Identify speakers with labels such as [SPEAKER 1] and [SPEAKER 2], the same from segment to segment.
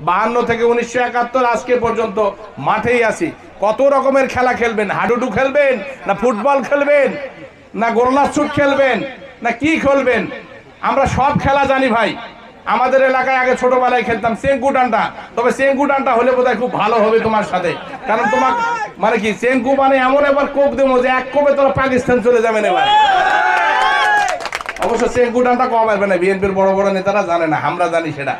[SPEAKER 1] 52 থেকে 1971 আজকে পর্যন্ত মাঠেই আছি। কত রকমের খেলা খেলবেন, হাডুডু খেলবেন না ফুটবল খেলবেন না গোল্লা শুট খেলবেন না কি খেলবেন, আমরা সব খেলা জানি ভাই। আমাদের এলাকায় আগে ছোটবেলায় খেলতাম চেঙ্কু ডান্ডা, তবে চেঙ্কু ডান্ডা হলে বোধহয় খুব ভালো হবে তোমার সাথে, কারণ তোমার মানে কি চেঙ্কু মানে এমন এবার কোপ দেবো যে এক কোপে তোরা পাকিস্তান চলে যাবেন এবার। অবশ্য চেঙ্কু ডান্ডা কম আসবে না, বিএনপির বড় বড় নেতারা জানে না, আমরা জানি সেটা।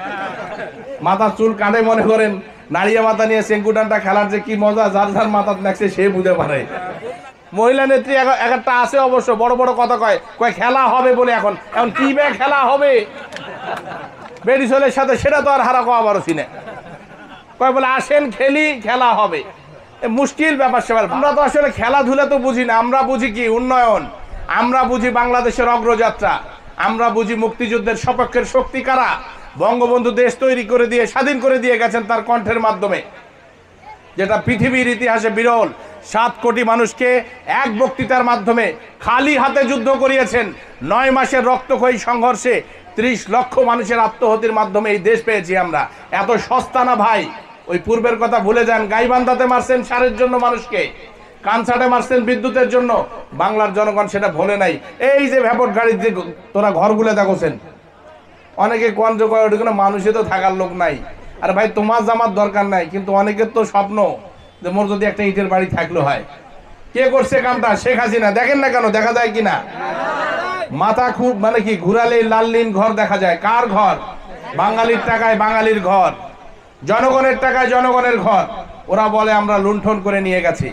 [SPEAKER 1] মাথার চুল কাঁধে মনে করেন নাড়িয়ে মাথা নিয়ে চেঙ্কু ডান্ডা খেলার যে কি মজা, যার যার মাথা লাগছে সে বুঝতে পারে। মহিলা নেত্রী একটা আছে অবশ্য, বড় বড় কথা কয় খেলা হবে বলে, এখন কি বে খেলা হবে বেডিসলের সাথে, সেটা তো আর হারা কওয়া বারো সিনে কয় বলে আসেন খেলি, খেলা হবে। মুশকিল ব্যাপার সেবার। আমরা তো আসলে খেলাধুলা তো বুঝি না, আমরা বুঝি কি উন্নয়ন, আমরা বুঝি বাংলাদেশের অগ্রযাত্রা, আমরা বুঝি মুক্তিযুদ্ধের সপক্ষের শক্তি কারা। বঙ্গবন্ধু দেশ তৈরি করে দিয়ে স্বাধীন করে দিয়ে গেছেন তার কণ্ঠের মাধ্যমে, যেটা পৃথিবীর ইতিহাসে বিরল। 7 কোটি মানুষকে এক বক্তৃতার মাধ্যমে খালি হাতে যুদ্ধ করিয়েছেন। 9 মাসের রক্তক্ষয়ী সংঘর্ষে 30 লক্ষ মানুষের আত্মহত্যের মাধ্যমে এই দেশ পেয়েছি আমরা। এত সস্তা না ভাই, ওই পূর্বের কথা ভুলে যান। গাইবান্ধাতে মারছেন সারের জন্য মানুষকে, কানসাটে মারছেন বিদ্যুতের জন্য, বাংলার জনগণ সেটা ভোলে নাই। এই যে ভ্যাপট গাড়ির যে তোরা ঘরগুলো দেখোছেন, অনেকে কোন ওখানে মানুষে তো থাকার লোক নাই। আর ভাই তোমার জামার দরকার নাই, কিন্তু অনেকের তো স্বপ্ন যে মোর যদি একটা ইটের বাড়ি থাকলো হয়। কে করছে কামটা? শেখ হাসিনা। দেখেন না কেন, দেখা যায় কিনা? মাথা খুব মানে কি ঘুরালে লাললিন ঘর দেখা যায়। কার ঘর? বাঙালির টাকায় বাঙালির ঘর, জনগণের টাকায় জনগণের ঘর। ওরা বলে আমরা লুণ্ঠন করে নিয়ে গেছি,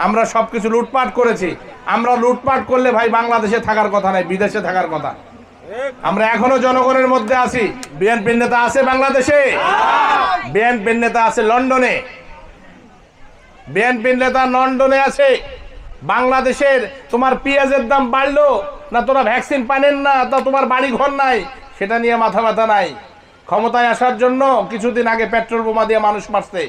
[SPEAKER 1] আমরা সবকিছু লুটপাট করেছি। আমরা লুটপাট করলে ভাই বাংলাদেশে থাকার কথা নাই, বিদেশে থাকার কথা। আমরা এখনো জনগণের মধ্যে আছি। বিএনপির নেতা আছে বাংলাদেশে, বিএনপির নেতা আছে লন্ডনে, বিএনপির নেতা লন্ডনে আছে। বাংলাদেশের তোমার পেঁয়াজের দাম বাড়লো না, তোরা ভ্যাকসিন পানেন না, তা তোমার বাড়ি ঘর নাই, সেটা নিয়ে মাথা ব্যথা নাই। ক্ষমতায় আসার জন্য কিছুদিন আগে পেট্রোল বোমা দিয়ে মানুষ মারছে।